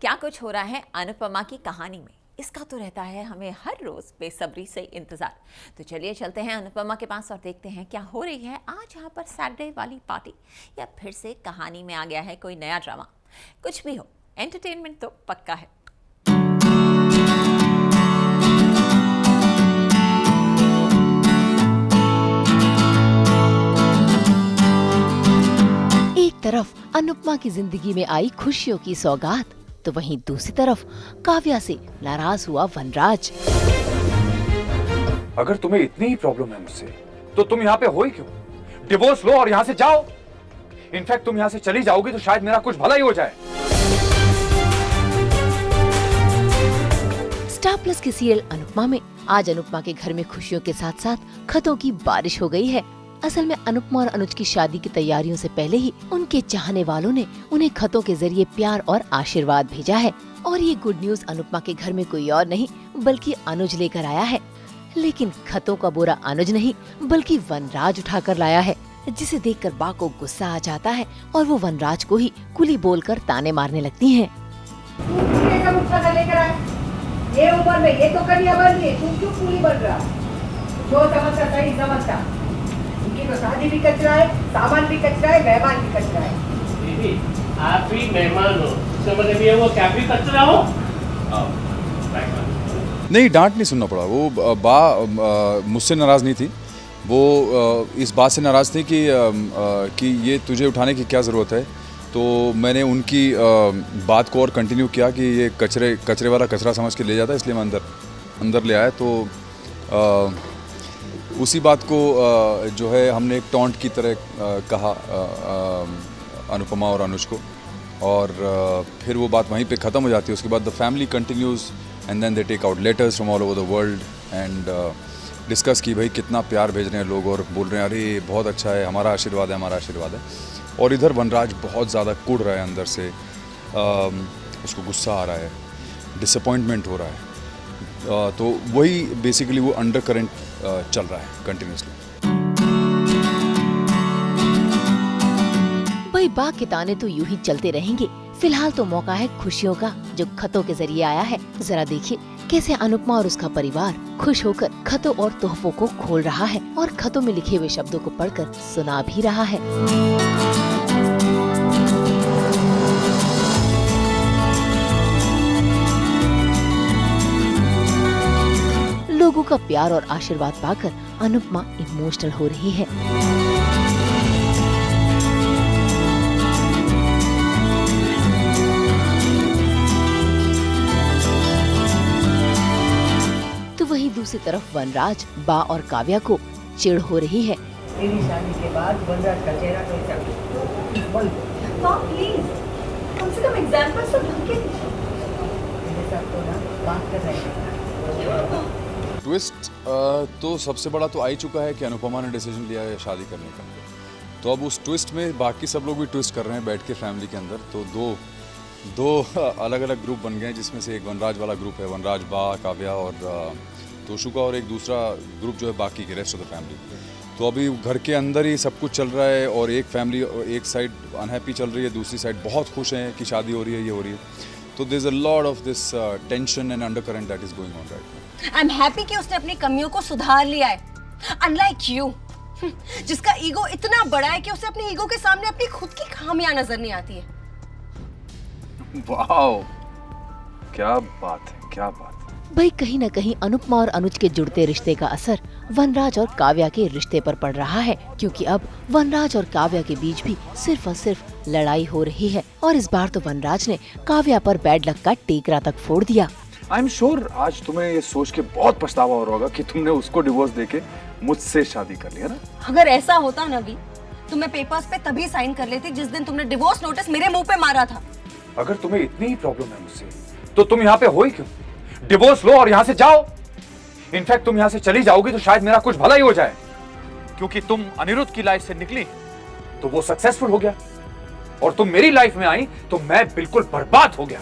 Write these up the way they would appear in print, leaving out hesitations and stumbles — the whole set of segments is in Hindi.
क्या कुछ हो रहा है अनुपमा की कहानी में, इसका तो रहता है हमें हर रोज बेसब्री से इंतजार। तो चलिए चलते हैं अनुपमा के पास और देखते हैं क्या हो रही है आज यहाँ पर सैटरडे वाली पार्टी, या फिर से कहानी में आ गया है कोई नया ड्रामा। कुछ भी हो, एंटरटेनमेंट तो पक्का है। एक तरफ अनुपमा की जिंदगी में आई खुशियों की सौगात, तो वहीं दूसरी तरफ काव्या से नाराज हुआ वनराज। अगर तुम्हें इतनी ही प्रॉब्लम है मुझसे, तो तुम यहाँ पे हो ही क्यों? डिवोर्स लो और यहाँ से जाओ। इनफैक्ट तुम यहाँ से चली जाओगी तो शायद मेरा कुछ भला ही हो जाए। स्टार प्लस के सीरियल अनुपमा में आज अनुपमा के घर में खुशियों के साथ साथ खतों की बारिश हो गई है। असल में अनुपमा और अनुज की शादी की तैयारियों से पहले ही उनके चाहने वालों ने उन्हें खतों के जरिए प्यार और आशीर्वाद भेजा है। और ये गुड न्यूज अनुपमा के घर में कोई और नहीं बल्कि अनुज लेकर आया है। लेकिन खतों का बोरा अनुज नहीं बल्कि वनराज उठाकर लाया है, जिसे देखकर बा को गुस्सा आ जाता है और वो वनराज को ही कुली बोलकर ताने मारने लगती हैं। ये उम्र में ये तो कन्या बन गई, तू क्यों कुली बन रहा? जो समझता सही समझता। उनकी तो शादी भी कचरा है, सामान भी कचरा है, मेहमान भी कचरा है। दीदी आप भी मेहमान हो, इसका मतलब ये वो क्या भी कचरा हो? नहीं, डांट नहीं सुनना पड़ा। वो बा मुझसे नाराज नहीं थी। वो इस बात से नाराज थी कि ये तुझे उठाने की क्या ज़रूरत है। तो मैंने उनकी बात को और कंटिन्यू किया कि ये कचरे वाला कचरा समझ के ले जाता है, इसलिए मैं अंदर ले आया। तो उसी बात को जो है हमने एक टॉन्ट की तरह कहा अनुपमा और अनुज को, और फिर वो बात वहीं पे ख़त्म हो जाती है। उसके बाद the family continues and then they take out letters from all over the world and discuss की भाई कितना प्यार भेज रहे हैं लोग, और बोल रहे हैं अरे बहुत अच्छा है, हमारा आशीर्वाद है, हमारा आशीर्वाद है। और इधर वनराज बहुत ज़्यादा कुड़ रहा है अंदर से, उसको गुस्सा आ रहा है, डिसअपॉइंटमेंट हो रहा है। तो वही बेसिकली वो अंडर करंट चल रहा है कंटिन्यूसली। भाई बा के ताने तो यूं ही चलते रहेंगे। फिलहाल तो मौका है खुशियों का, जो खतों के जरिए आया है। जरा देखिए कैसे अनुपमा और उसका परिवार खुश होकर खतों और तोहफों को खोल रहा है और खतों में लिखे हुए शब्दों को पढ़कर सुना भी रहा है। लोगों का प्यार और आशीर्वाद पाकर अनुपमा इमोशनल हो रही है। तो वहीं दूसरी तरफ वनराज बा और काव्या को चिढ़ हो रही है। तेरी शादी के बाद वनराज का चेहरा कैसा? बोल प्लीज, कम से कम एग्जांपल तो ढंग के मेरे साथ तो ना बात कर रहे हैं। ट्विस्ट तो सबसे बड़ा तो आ ही चुका है कि अनुपमा ने डिसीजन लिया है शादी करने का। तो अब उस ट्विस्ट में बाकी सब लोग भी ट्विस्ट कर रहे हैं बैठ के फैमिली के अंदर। तो दो अलग अलग ग्रुप बन गए हैं, जिसमें से एक वनराज वाला ग्रुप है, वनराज, बा, काव्या और तोशु का, और एक दूसरा ग्रुप जो है बाकी के रेस्ट ऑफ द फैमिली। तो अभी घर के अंदर ही सब कुछ चल रहा है, और एक फैमिली एक साइड अनहैप्पी चल रही है, दूसरी साइड बहुत खुश हैं कि शादी हो रही है, ये हो रही है। तो there is a lot of this tension and undercurrent that is going on right now. I am happy कि उसने अपनी कमियों को सुधार लिया है, अनलाइक यू जिसका ईगो इतना बड़ा है कि उसे अपने ईगो के सामने अपनी खुद की खामियां नजर नहीं आती है। वाओ, क्या बात है, क्या बात है। भाई कहीं न कहीं अनुपमा और अनुज के जुड़ते रिश्ते का असर वनराज और काव्या के रिश्ते पर पड़ रहा है, क्योंकि अब वनराज और काव्या के बीच भी सिर्फ और सिर्फ लड़ाई हो रही है। और इस बार तो वनराज ने काव्या पर बैड लक का टेकरा तक फोड़ दिया। आई एम श्योर आज तुम्हें ये सोच के बहुत पछतावा हो रहा होगा कि तुमने उसको डिवोर्स देके मुझसे शादी कर लिया ना। अगर ऐसा होता ना भी तो मैं पेपर्स पे तभी साइन कर लेती जिस दिन तुमने डिवोर्स नोटिस मेरे मुंह पे मारा था। अगर तुम्हें इतनी ही प्रॉब्लम है मुझसे, तो तुम यहाँ पे हो ही क्यों? डिवोर्स लो और यहाँ से जाओ। इनफैक्ट तुम यहाँ से चली जाओगी तो शायद मेरा कुछ भला ही हो जाए, क्योंकि तुम अनिरुद्ध की लाइफ से निकली तो वो सक्सेसफुल हो गया, और तुम मेरी लाइफ में आई तो मैं बिल्कुल बर्बाद हो गया।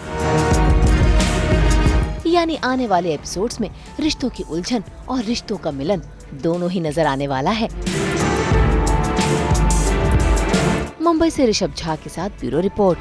यानी आने वाले एपिसोड्स में रिश्तों की उलझन और रिश्तों का मिलन दोनों ही नजर आने वाला है। मुंबई से ऋषभ झा के साथ ब्यूरो रिपोर्ट।